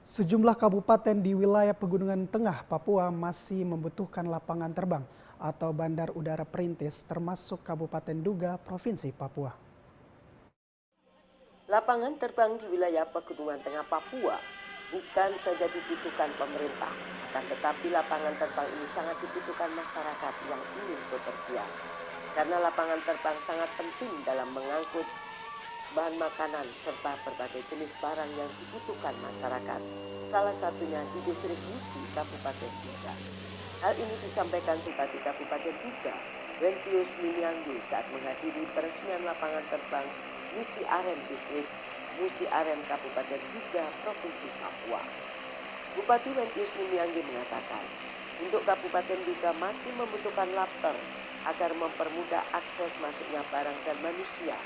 Sejumlah kabupaten di wilayah Pegunungan Tengah Papua masih membutuhkan lapangan terbang atau bandar udara perintis termasuk Kabupaten Duga, Provinsi Papua. Lapangan terbang di wilayah Pegunungan Tengah Papua bukan saja dibutuhkan pemerintah, akan tetapi lapangan terbang ini sangat dibutuhkan masyarakat yang ingin bepergian. Karena lapangan terbang sangat penting dalam mengangkut bahan makanan serta berbagai jenis barang yang dibutuhkan masyarakat, salah satunya di distrik Musi, Kabupaten Duga. Hal ini disampaikan Bupati Kabupaten Duga, Wentius Nimianggi saat menghadiri peresmian lapangan terbang Musi Aren Distrik Musi Aren Kabupaten Duga, Provinsi Papua. Bupati Wentius Nimianggi mengatakan, untuk Kabupaten Duga masih membutuhkan lapter agar mempermudah akses masuknya barang dan manusia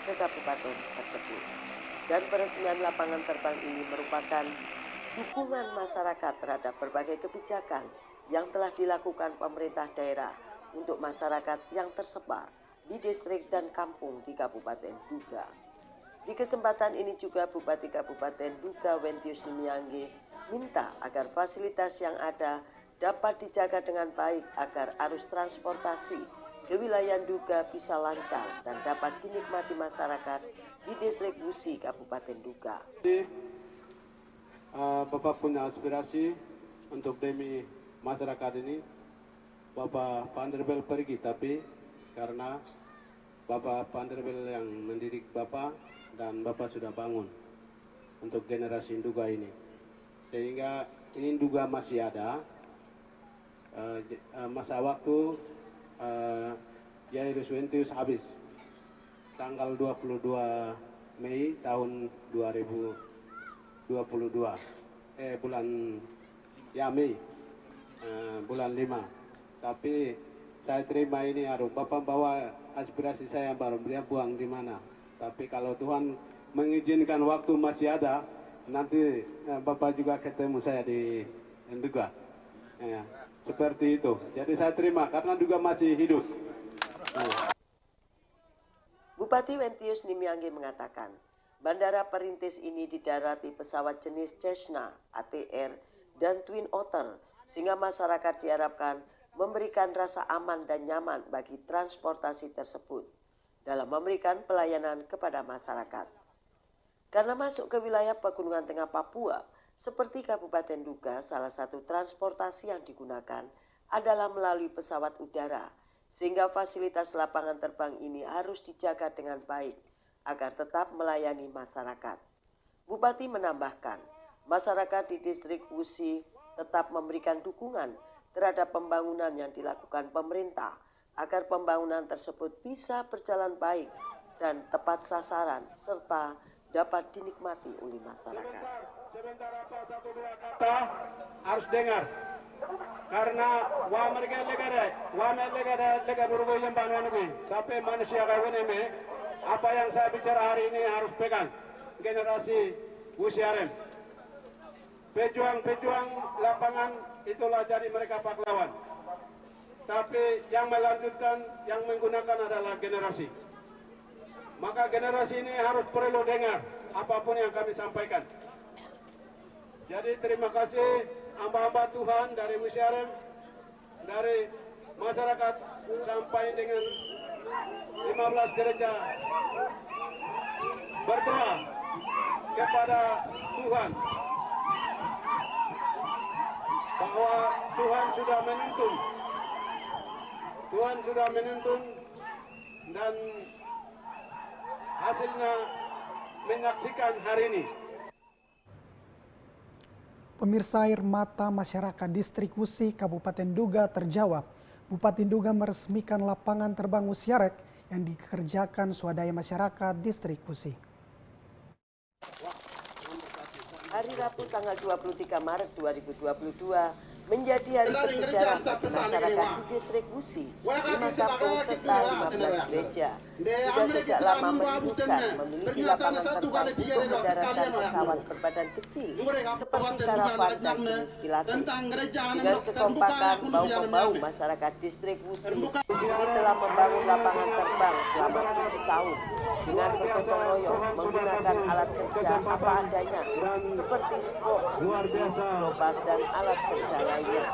ke kabupaten tersebut. Dan peresmian lapangan terbang ini merupakan dukungan masyarakat terhadap berbagai kebijakan yang telah dilakukan pemerintah daerah untuk masyarakat yang tersebar di distrik dan kampung di Kabupaten Duga. Di kesempatan ini juga Bupati Kabupaten Duga Wentius Nimianggi minta agar fasilitas yang ada dapat dijaga dengan baik agar arus transportasi ke wilayah Duga bisa lancar dan dapat dinikmati masyarakat di distrik Musi, Kabupaten Duga. Bapak punya aspirasi untuk demi masyarakat ini. Bapak Panderbel pergi, tapi karena Bapak Panderbel yang mendidik Bapak dan Bapak sudah bangun untuk generasi Duga ini. Sehingga ini Duga masih ada. Masa waktu Jairus Wentius habis tanggal 22 Mei tahun 2022 bulan Mei bulan 5. Tapi saya terima ini Bapak bawa aspirasi saya baru dia buang di mana. Tapi kalau Tuhan mengizinkan waktu masih ada, nanti Bapak juga ketemu saya di Duga. Ya, seperti itu. Jadi saya terima karena Duga masih hidup. Bupati Wentius Nimianggi mengatakan, bandara perintis ini didarati pesawat jenis Cessna, ATR, dan Twin Otter, sehingga masyarakat diharapkan memberikan rasa aman dan nyaman bagi transportasi tersebut dalam memberikan pelayanan kepada masyarakat. Karena masuk ke wilayah Pegunungan Tengah Papua, seperti Kabupaten Duga, salah satu transportasi yang digunakan adalah melalui pesawat udara, sehingga fasilitas lapangan terbang ini harus dijaga dengan baik agar tetap melayani masyarakat. Bupati menambahkan, masyarakat di distrik Musi tetap memberikan dukungan terhadap pembangunan yang dilakukan pemerintah agar pembangunan tersebut bisa berjalan baik dan tepat sasaran serta dapat dinikmati oleh masyarakat. Sebentar apa satu dua kata harus dengar. Karena mereka lega berubah yang bangun tapi manusia kawan ini apa yang saya bicara hari ini harus pegang generasi Usiarem. Pejuang lapangan itulah jadi mereka pahlawan. Tapi yang melanjutkan, yang menggunakan adalah generasi. Maka generasi ini harus perlu dengar apapun yang kami sampaikan. Jadi terima kasih hamba-hamba Tuhan dari Usiarem, dari masyarakat sampai dengan 15 gereja berdoa kepada Tuhan bahwa Tuhan sudah menuntun dan hasilnya menyaksikan hari ini. Pemirsa, air mata masyarakat distrik Musi, Kabupaten Duga terjawab. Bupati Duga meresmikan lapangan terbang Usiarek yang dikerjakan swadaya masyarakat distrik Musi. Hari Rabu tanggal 23 Maret 2022, menjadi hari bersejarah bagi masyarakat di distrik Wusi, 5 kampung serta 15 gereja. Sudah sejak lama merindukan memiliki lapangan terbang untuk mendaratkan pesawat berbadan kecil seperti karavan dan jenis pilatus. Dengan kekompakan bau-pembau masyarakat distrik Wusi, ini telah membangun lapangan terbang selama 7 tahun dengan bergotong royong menggunakan alat kerja apa adanya seperti skop, gerobak, dan alat kerja lainnya.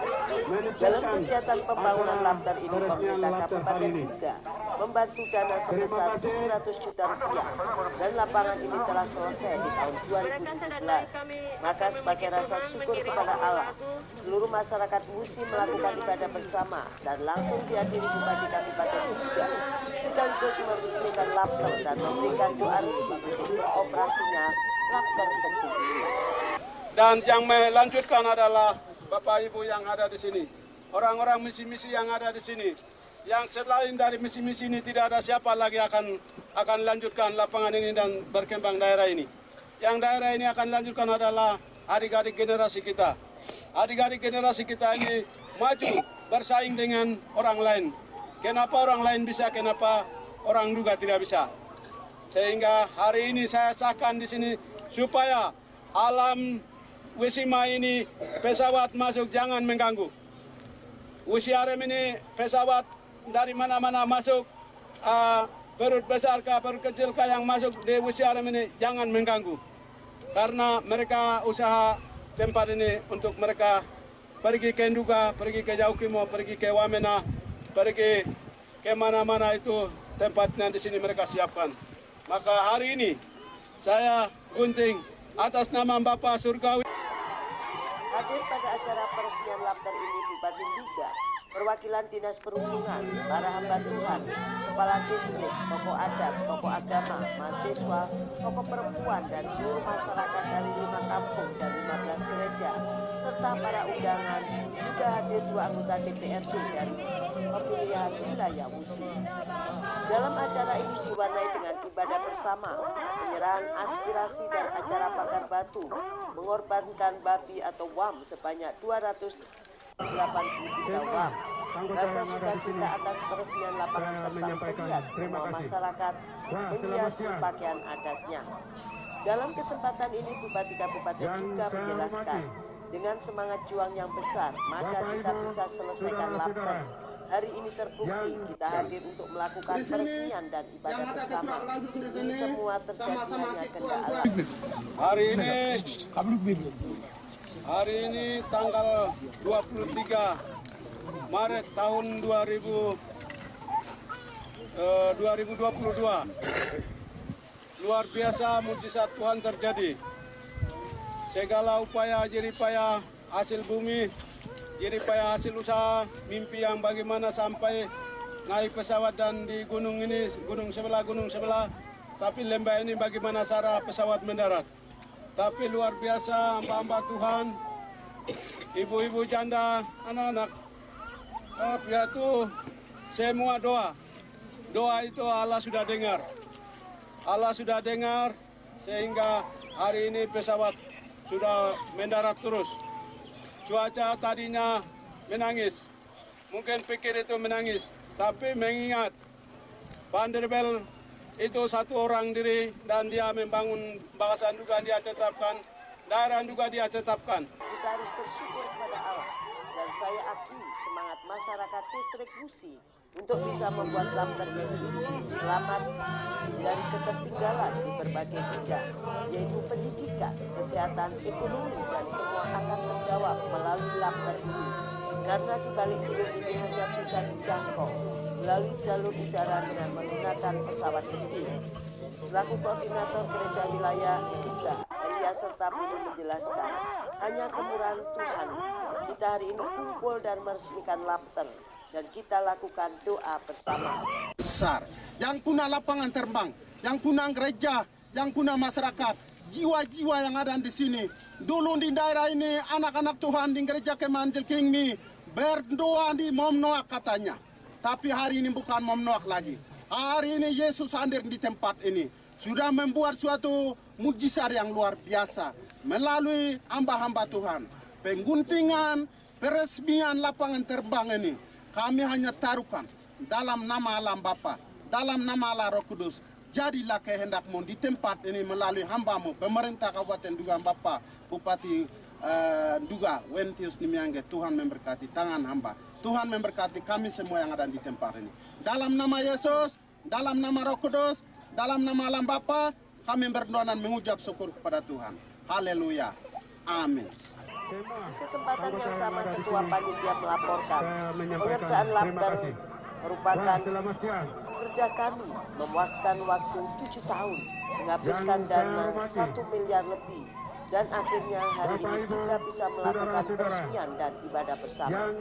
Dalam kegiatan pembangunan labter ini, pemerintah Kabupaten Duga membantu dana sebesar 700 juta rupiah dan lapangan ini telah selesai di tahun 2017. Maka sebagai rasa syukur kepada Allah, seluruh masyarakat Wusi melakukan ibadah bersama dan langsung dihadiri Bupati Kabupaten Duga sekaligus meresmikan labter dan memberikan doa restu untuk beroperasinya labter kecil ini. Dan yang melanjutkan adalah Bapak Ibu yang ada di sini, orang-orang misi-misi yang ada di sini, yang selain dari misi-misi ini tidak ada siapa lagi akan lanjutkan lapangan ini dan berkembang daerah ini. Yang daerah ini akan lanjutkan adalah adik-adik generasi kita. Adik-adik generasi kita ini maju bersaing dengan orang lain. Kenapa orang lain bisa, kenapa orang Duga tidak bisa? Sehingga hari ini saya sahkan di sini supaya alam Wisima ini pesawat masuk jangan mengganggu. Usiarem ini pesawat dari mana-mana masuk, perut besar kah, perut kecil kah yang masuk di Usiarem ini jangan mengganggu. Karena mereka usaha tempat ini untuk mereka pergi ke Nduga, pergi ke Jaukimo, pergi ke Wamena, pergi ke mana-mana itu tempatnya di sini mereka siapkan. Maka hari ini saya gunting atas nama Bapak Surgawi. Hadir pada acara peresmian labter ini Bupati Duga, perwakilan Dinas Perhubungan, para hamba Tuhan, kepala distrik, tokoh adat, tokoh agama, mahasiswa, tokoh perempuan, dan seluruh masyarakat dari 5 kampung dan 15 gereja, serta para undangan. Juga hadir 2 anggota DPRD dari pemilihan wilayah Wusi. Dalam acara ini diwarnai dengan ibadah bersama, penyerahan aspirasi dan acara bakar batu, mengorbankan babi atau WAM sebanyak 280 juta WAM. Rasa sukacita atas peresmian lapangan terbang terlihat semua masyarakat menghiasi pakaian adatnya. Dalam kesempatan ini Bupati Kabupaten Duga menjelaskan, dengan semangat juang yang besar, maka kita bisa selesaikan labter. Hari ini terbukti kita hadir untuk melakukan peresmian dan ibadah bersama. Ini semua terjadi hanya kehendak Allah. Hari ini tanggal 23 Maret tahun 2022. Luar biasa mujizat Tuhan terjadi. Segala upaya jeripaya hasil bumi, jeripaya hasil usaha, mimpi yang bagaimana sampai naik pesawat dan di gunung ini, gunung sebelah, tapi lembah ini bagaimana cara pesawat mendarat. Tapi luar biasa hamba-hamba Tuhan, ibu-ibu janda, anak-anak, yaitu semua doa. Doa itu Allah sudah dengar. Allah sudah dengar sehingga hari ini pesawat sudah mendarat terus. Cuaca tadinya menangis, mungkin pikir itu menangis, tapi mengingat Vanderbilt itu satu orang diri dan dia membangun bangsa juga dia tetapkan, daerah juga dia tetapkan. Kita harus bersyukur kepada Allah dan saya akui semangat masyarakat distrik Wusi untuk bisa membuat labter ini selamat dari ketertinggalan di berbagai bidang, yaitu pendidikan, kesehatan, ekonomi, dan semua akan terjawab melalui labter ini. Karena di balik gunung ini hanya bisa dijangkau melalui jalur udara dengan menggunakan pesawat kecil. Selaku koordinator gereja wilayah Duga, Elia serta Budi menjelaskan, hanya kemurahan Tuhan kita hari ini kumpul dan meresmikan labter. Dan kita lakukan doa bersama. Besar, yang punya lapangan terbang, yang punya gereja, yang punya masyarakat, jiwa-jiwa yang ada di sini. Dulu di daerah ini anak-anak Tuhan di gereja Kemanjel King ini berdoa di Momnoak katanya. Tapi hari ini bukan Momnoak lagi. Hari ini Yesus hadir di tempat ini. Sudah membuat suatu mujizat yang luar biasa melalui hamba-hamba Tuhan. Pengguntingan peresmian lapangan terbang ini kami hanya taruhkan dalam nama alam Bapa, dalam nama Allah Roh Kudus. Jadilah kehendakmu di tempat ini melalui hambamu, pemerintah Kabupaten Duga, Bapak Bupati Duga, Wentius Nimiangge. Tuhan memberkati tangan hamba. Tuhan memberkati kami semua yang ada di tempat ini. Dalam nama Yesus, dalam nama Roh Kudus, dalam nama alam Bapa, kami berdoa dan mengucap syukur kepada Tuhan. Haleluya. Amin. Di kesempatan yang sama, Ketua Panitia melaporkan pengerjaan labter merupakan kerja kami, memakan waktu 7 tahun, menghabiskan dana 1 miliar lebih, dan akhirnya hari ini kita bisa melakukan peresmian dan ibadah bersama.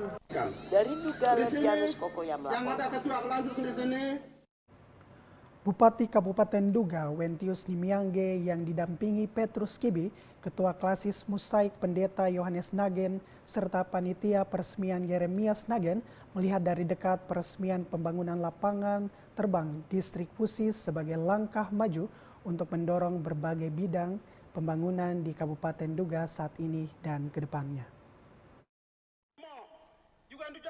Dari Duga, Levianus Koko yang melaporkan. Bupati Kabupaten Duga, Wentius Nimiangge yang didampingi Petrus Kibi, Ketua Klasis Musaik Pendeta Yohanes Nagen, serta Panitia Peresmian Yeremias Nagen melihat dari dekat peresmian pembangunan lapangan terbang distrik Pusi sebagai langkah maju untuk mendorong berbagai bidang pembangunan di Kabupaten Duga saat ini dan ke depannya.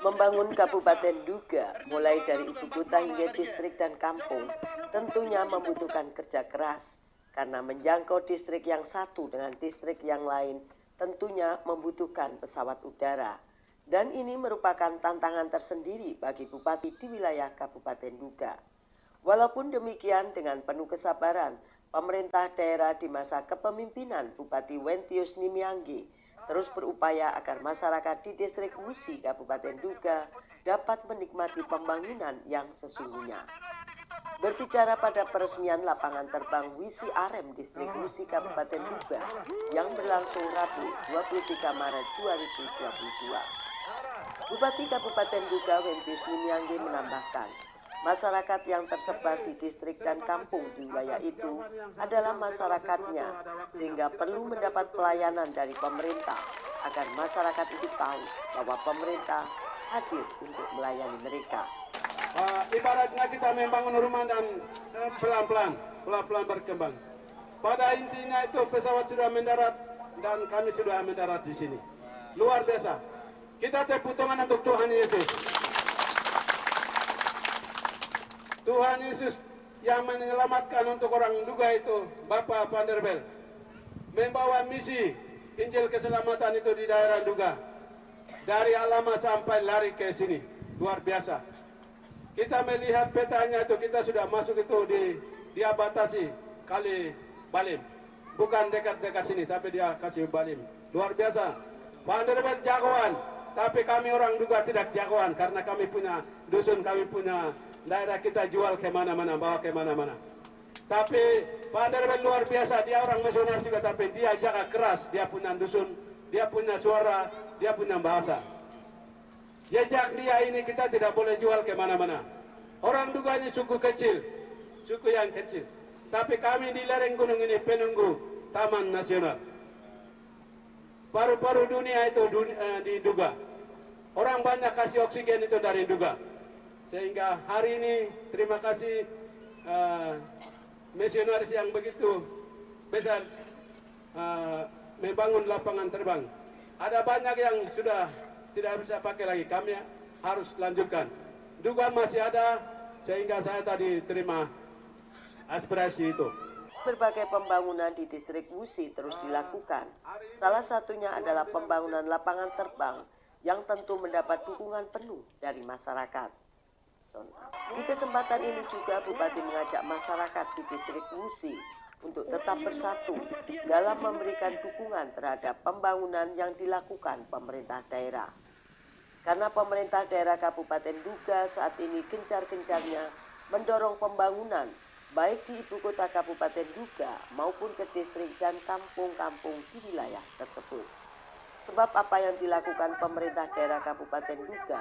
Membangun Kabupaten Duga, mulai dari ibu kota hingga distrik dan kampung, tentunya membutuhkan kerja keras. Karena menjangkau distrik yang satu dengan distrik yang lain, tentunya membutuhkan pesawat udara. Dan ini merupakan tantangan tersendiri bagi bupati di wilayah Kabupaten Duga. Walaupun demikian, dengan penuh kesabaran, pemerintah daerah di masa kepemimpinan Bupati Wentius Nimiangge terus berupaya agar masyarakat di distrik Musi Kabupaten Duga dapat menikmati pembangunan yang sesungguhnya. Berbicara pada peresmian lapangan terbang Wisi Arem distrik Musi Kabupaten Duga yang berlangsung Rabu 23 Maret 2022. Bupati Kabupaten Duga Wentius Nimiangge menambahkan, masyarakat yang tersebar di distrik dan kampung di wilayah itu adalah masyarakatnya, sehingga perlu mendapat pelayanan dari pemerintah agar masyarakat itu tahu bahwa pemerintah hadir untuk melayani mereka. Ibaratnya kita membangun rumah dan pelan-pelan berkembang. Pada intinya itu pesawat sudah mendarat dan kami sudah mendarat di sini. Luar biasa. Kita tepuk tangan untuk Tuhan Yesus. Tuhan Yesus yang menyelamatkan untuk orang Duga itu, Bapak Panderbel, membawa misi Injil keselamatan itu di daerah Duga. Dari Alama sampai lari ke sini, luar biasa. Kita melihat petanya itu, kita sudah masuk itu di Abatasi kali Balim. Bukan dekat-dekat sini, tapi dia kasih Balim. Luar biasa. Panderbel jagoan, tapi kami orang Duga tidak jagoan karena kami punya dusun, kami punya daerah, kita jual kemana-mana, bawa kemana-mana. Tapi Pak Derbel luar biasa, dia orang misionaris juga, tapi dia jaga keras, dia punya dusun, dia punya suara, dia punya bahasa. Jejak dia ini kita tidak boleh jual kemana-mana. Orang Duga ini suku kecil, suku yang kecil. Tapi kami di lereng gunung ini penunggu Taman Nasional. Paru-paru dunia itu di Duga. Orang banyak kasih oksigen itu dari Duga. Sehingga hari ini terima kasih misionaris yang begitu besar membangun lapangan terbang. Ada banyak yang sudah tidak bisa pakai lagi, kami harus lanjutkan. Duga masih ada, sehingga saya tadi terima aspirasi itu. Berbagai pembangunan di distrik Musi terus dilakukan. Salah satunya adalah pembangunan lapangan terbang yang tentu mendapat dukungan penuh dari masyarakat. Di kesempatan ini juga Bupati mengajak masyarakat di distrik Musi untuk tetap bersatu dalam memberikan dukungan terhadap pembangunan yang dilakukan pemerintah daerah. Karena pemerintah daerah Kabupaten Duga saat ini gencar-gencarnya mendorong pembangunan baik di ibu kota Kabupaten Duga maupun ke distrik dan kampung-kampung di wilayah tersebut. Sebab apa yang dilakukan pemerintah daerah Kabupaten Duga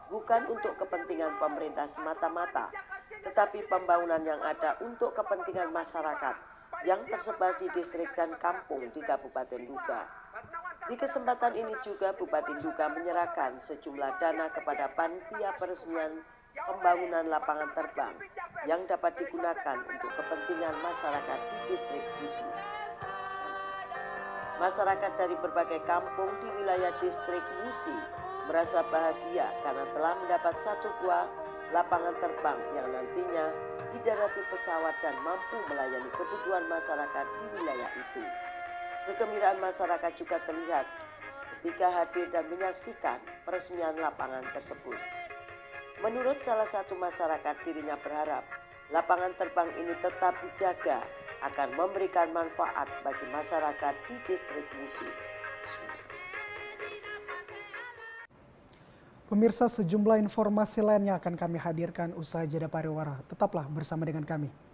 bukan untuk kepentingan pemerintah semata-mata, tetapi pembangunan yang ada untuk kepentingan masyarakat yang tersebar di distrik dan kampung di Kabupaten Duga. Di kesempatan ini juga Bupati Duga menyerahkan sejumlah dana kepada panitia peresmian pembangunan lapangan terbang yang dapat digunakan untuk kepentingan masyarakat di distrik Musi. Masyarakat dari berbagai kampung di wilayah distrik Musi merasa bahagia karena telah mendapat 1 buah lapangan terbang yang nantinya didarati pesawat dan mampu melayani kebutuhan masyarakat di wilayah itu. Kegembiraan masyarakat juga terlihat ketika hadir dan menyaksikan peresmian lapangan tersebut. Menurut salah satu masyarakat, dirinya berharap lapangan terbang ini tetap dijaga akan memberikan manfaat bagi masyarakat di distrik Musi. Pemirsa, sejumlah informasi lainnya akan kami hadirkan usai jeda pariwara. Tetaplah bersama dengan kami.